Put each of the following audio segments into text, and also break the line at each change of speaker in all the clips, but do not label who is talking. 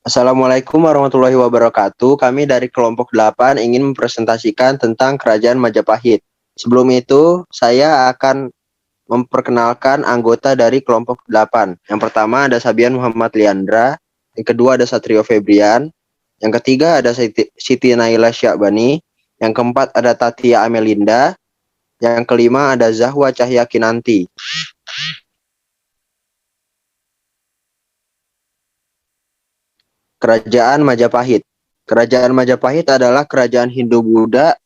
Assalamualaikum warahmatullahi wabarakatuh. Kami dari kelompok 8 ingin mempresentasikan tentang Kerajaan Majapahit. Sebelum itu, saya akan memperkenalkan anggota dari kelompok 8. Yang pertama ada Sabian Muhammad Liandra, yang kedua ada Satrio Febrian, yang ketiga ada Siti Naila Syakbani, yang keempat ada Tatia Amelinda, yang kelima ada Zahwa Cahya Kinanti. Kerajaan Majapahit. Kerajaan Majapahit adalah kerajaan Hindu-Buddha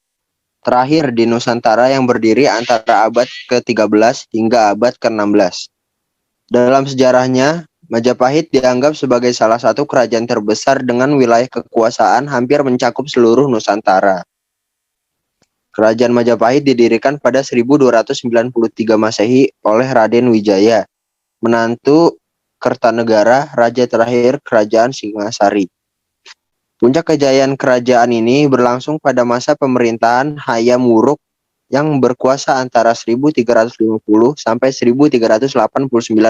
terakhir di Nusantara yang berdiri antara abad ke-13 hingga abad ke-16. Dalam sejarahnya, Majapahit dianggap sebagai salah satu kerajaan terbesar dengan wilayah kekuasaan hampir mencakup seluruh Nusantara. Kerajaan Majapahit didirikan pada 1293 Masehi oleh Raden Wijaya, menantu Kertanegara, raja terakhir Kerajaan Singasari. Puncak kejayaan kerajaan ini berlangsung pada masa pemerintahan Hayam Wuruk yang berkuasa antara 1350 sampai 1389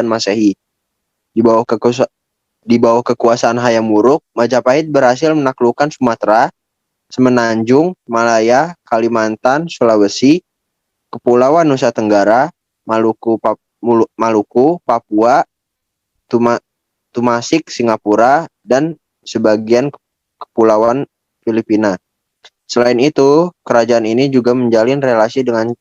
Masehi. Di bawah kekuasaan Hayam Wuruk, Majapahit berhasil menaklukkan Sumatera, Semenanjung, Malaya, Kalimantan, Sulawesi, Kepulauan Nusa Tenggara, Maluku, Papua, Tumasik, Singapura, dan sebagian kepulauan Filipina. Selain itu, kerajaan ini juga menjalin relasi dengan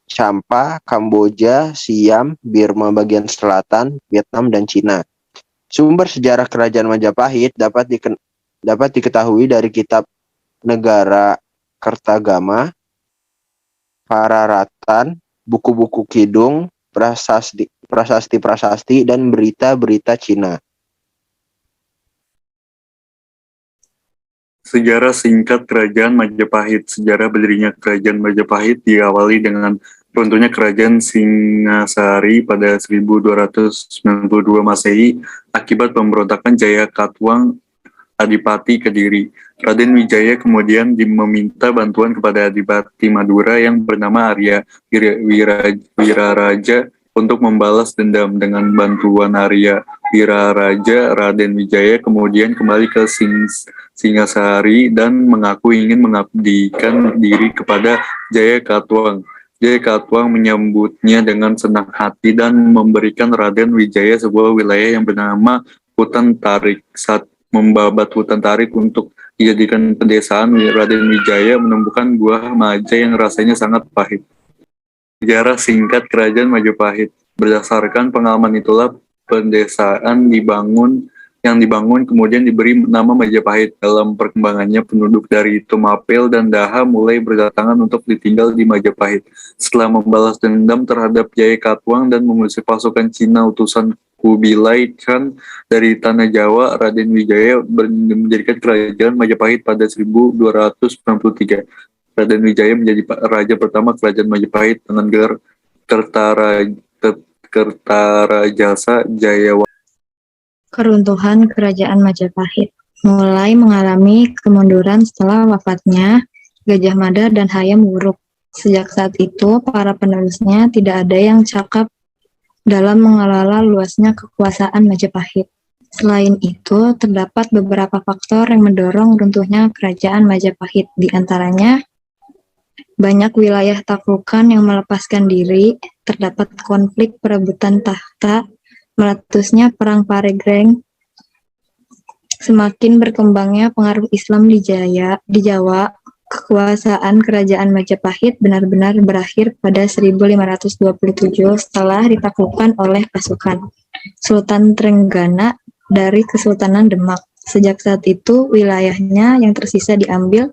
Champa, Kamboja, Siam, Burma bagian selatan, Vietnam, dan Cina. Sumber sejarah kerajaan Majapahit dapat diketahui dari kitab Negara Kertagama, Pararatan, buku-buku kidung, prasasti-prasasti, dan berita-berita Cina.
Sejarah singkat Kerajaan Majapahit. Sejarah berdirinya Kerajaan Majapahit diawali dengan runtuhnya Kerajaan Singasari pada 1292 Masehi akibat pemberontakan Jayakatwang Adipati Kediri. Raden Wijaya kemudian meminta bantuan kepada Adipati Madura yang bernama Arya Wiraraja untuk membalas dendam. Dengan bantuan Arya Wiraraja, Raden Wijaya kemudian kembali ke Singasari dan mengaku ingin mengabdikan diri kepada Jayakatwang. Jayakatwang menyambutnya dengan senang hati dan memberikan Raden Wijaya sebuah wilayah yang bernama Hutan Tarik. Saat membabat hutan tarik untuk dijadikan pedesaan, Raden Wijaya menemukan buah maja yang rasanya sangat pahit. Sejarah singkat Kerajaan Majapahit. Berdasarkan pengalaman itulah pedesaan yang dibangun kemudian diberi nama Majapahit. Dalam perkembangannya, penduduk dari Tumapel dan Daha mulai berdatangan untuk ditinggal di Majapahit. Setelah membalas dendam terhadap Jayakatwang dan mengusir pasukan Cina utusan Kubilai Khan dari tanah Jawa, Raden Wijaya mendirikan Kerajaan Majapahit pada 1293. Raden Wijaya menjadi raja pertama Kerajaan Majapahit dengan gelar Kertarajasa Jayawati.
Keruntuhan Kerajaan Majapahit mulai mengalami kemunduran setelah wafatnya Gajah Mada dan Hayam Wuruk. Sejak saat itu, para penerusnya tidak ada yang cakap dalam mengelola luasnya kekuasaan Majapahit. Selain itu, terdapat beberapa faktor yang mendorong runtuhnya Kerajaan Majapahit. Di antaranya, banyak wilayah taklukan yang melepaskan diri, terdapat konflik perebutan tahta, meletusnya Perang Paregreng, semakin berkembangnya pengaruh Islam di Jawa, kekuasaan Kerajaan Majapahit benar-benar berakhir pada 1527 setelah ditaklukkan oleh pasukan Sultan Trenggana dari Kesultanan Demak. Sejak saat itu, wilayahnya yang tersisa diambil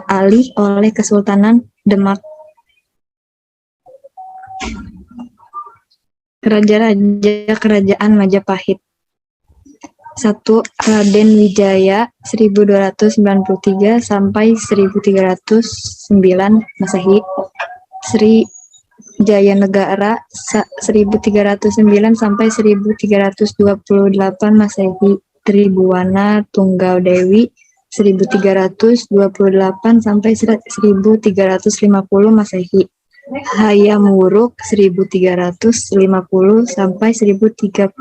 alih oleh Kesultanan Demak. Raja-raja Kerajaan Majapahit. 1. Raden Wijaya 1293 sampai 1309 Masehi. Sri Jayanegara 1309 sampai 1328 Masehi. Tribuana Tunggal-Dewi 1328 sampai 1350 Masehi. Hayam Wuruk 1350 sampai 1038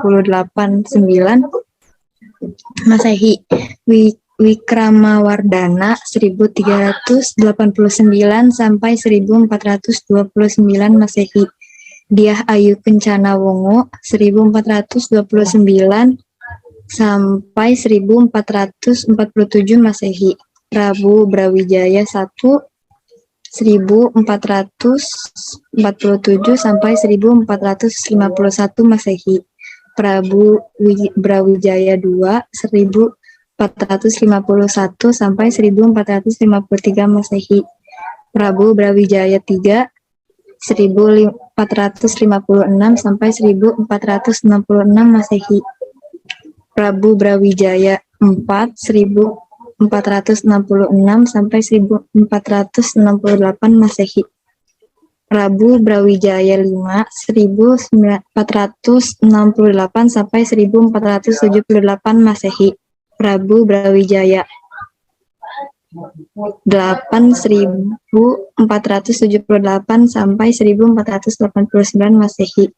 9. Masehi. Wikramawardhana 1389 sampai 1429 Masehi. Dyah Ayu Kencana Wungu 1429 sampai 1447 Masehi. Prabu Brawijaya I 1447 sampai 1451 Masehi. Prabu Brawijaya II 1451 sampai 1453 Masehi. Prabu Brawijaya III 1456 sampai 1466 Masehi. Prabu Brawijaya IV 1466 sampai 1468 Masehi. Prabu Brawijaya V 1468 sampai 1478 Masehi. Prabu Brawijaya VIII 1478 sampai 1489 Masehi.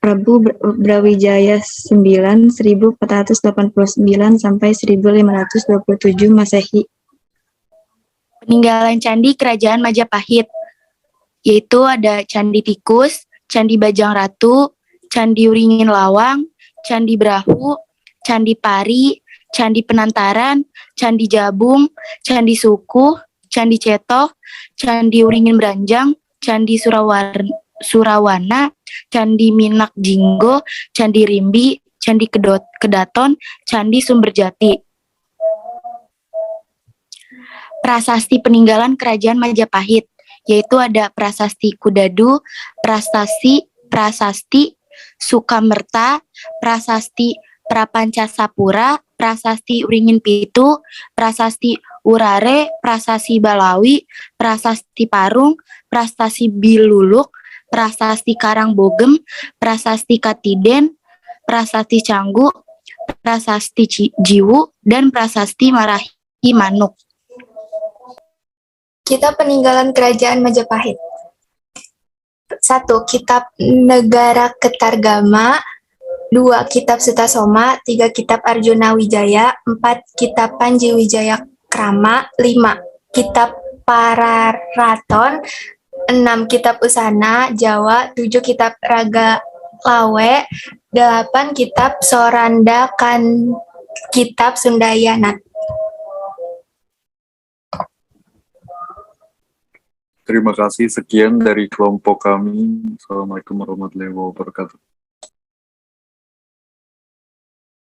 Prabu Brawijaya IX 1489 sampai 1527 Masehi.
Peninggalan candi Kerajaan Majapahit, yaitu ada Candi Tikus, Candi Bajang Ratu, Candi Uringin Lawang, Candi Brahu, Candi Pari, Candi Penantaran, Candi Jabung, Candi Sukuh, Candi Cetoh, Candi Uringin Branjang, Candi Surawana, Candi Minak Jinggo, Candi Rimbi, Candi Kedaton, Candi Sumberjati. Prasasti peninggalan Kerajaan Majapahit, yaitu ada Prasasti Kudadu, Prasasti Sukamerta, Prasasti Prapancasapura, Prasasti Uringin Pitu, Prasasti Urare, Prasasti Balawi, Prasasti Parung, Prasasti Biluluk, Prasasti Karangbogem, Prasasti Katiden, Prasasti Canggu, Prasasti Jiwu, dan Prasasti Marahi Manuk.
Kitab peninggalan Kerajaan Majapahit. 1. Kitab Negara Ketargama. 2. Kitab Sutasoma. 3. Kitab Arjuna Wijaya. 4. Kitab Panji Wijaya Krama. 5. Kitab Pararaton. 6. Kitab Usana Jawa. 7. Kitab Raga Lawe. 8. Kitab Soranda Kan Kitab Sundayana.
Terima kasih, sekian dari kelompok kami. Assalamualaikum warahmatullahi wabarakatuh.